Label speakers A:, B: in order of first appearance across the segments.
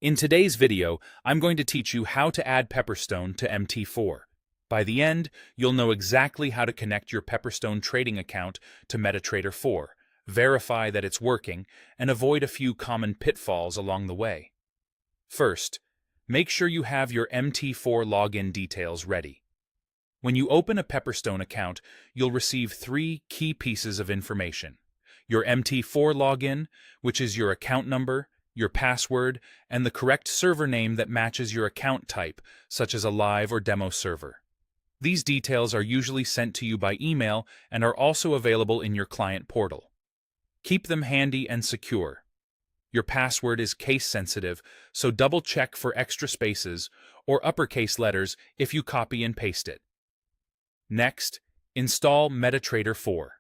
A: In today's video, I'm going to teach you how to add Pepperstone to MT4. By the end, you'll know exactly how to connect your Pepperstone trading account to MetaTrader 4, verify that it's working, and avoid a few common pitfalls along the way. First, make sure you have your MT4 login details ready. When you open a Pepperstone account, you'll receive three key pieces of information: your MT4 login, which is your account number, your password, and the correct server name that matches your account type, such as a live or demo server. These details are usually sent to you by email and are also available in your client portal. Keep them handy and secure. Your password is case-sensitive, so double-check for extra spaces or uppercase letters if you copy and paste it. Next, install MetaTrader 4.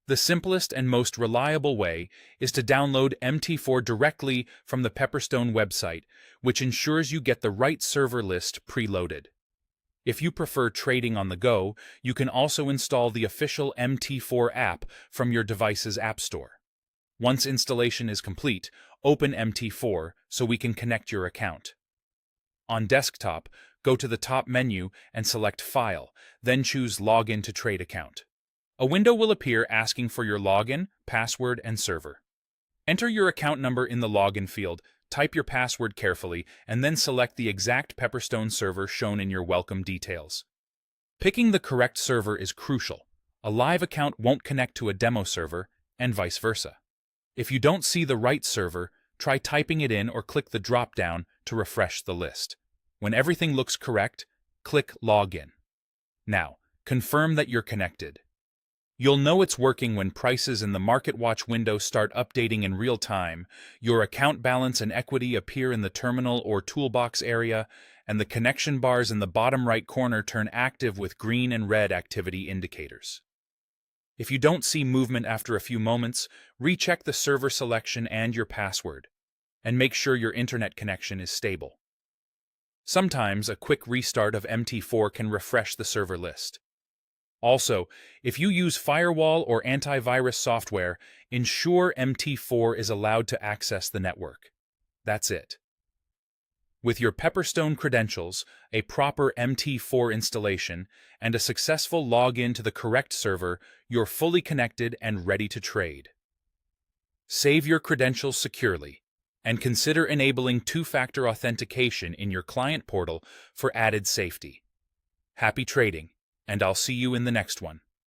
A: The simplest and most reliable way is to download MT4 directly from the Pepperstone website, which ensures you get the right server list preloaded. If you prefer trading on the go, you can also install the official MT4 app from your device's app store. Once installation is complete, open MT4 so we can connect your account. On desktop, go to the top menu and select File, then choose Login to Trade Account. A window will appear asking for your login, password, and server. Enter your account number in the login field, type your password carefully, and then select the exact Pepperstone server shown in your welcome details. Picking the correct server is crucial. A live account won't connect to a demo server, and vice versa. If you don't see the right server, try typing it in or click the drop-down to refresh the list. When everything looks correct, click Login. Now, confirm that you're connected. You'll know it's working when prices in the Market Watch window start updating in real time, your account balance and equity appear in the terminal or toolbox area, and the connection bars in the bottom right corner turn active with green and red activity indicators. If you don't see movement after a few moments, recheck the server selection and your password, and make sure your internet connection is stable. Sometimes a quick restart of MT4 can refresh the server list. Also, if you use firewall or antivirus software, ensure MT4 is allowed to access the network. That's it. With your Pepperstone credentials, a proper MT4 installation, and a successful login to the correct server, you're fully connected and ready to trade. Save your credentials securely, and consider enabling two-factor authentication in your client portal for added safety. Happy trading, and I'll see you in the next one.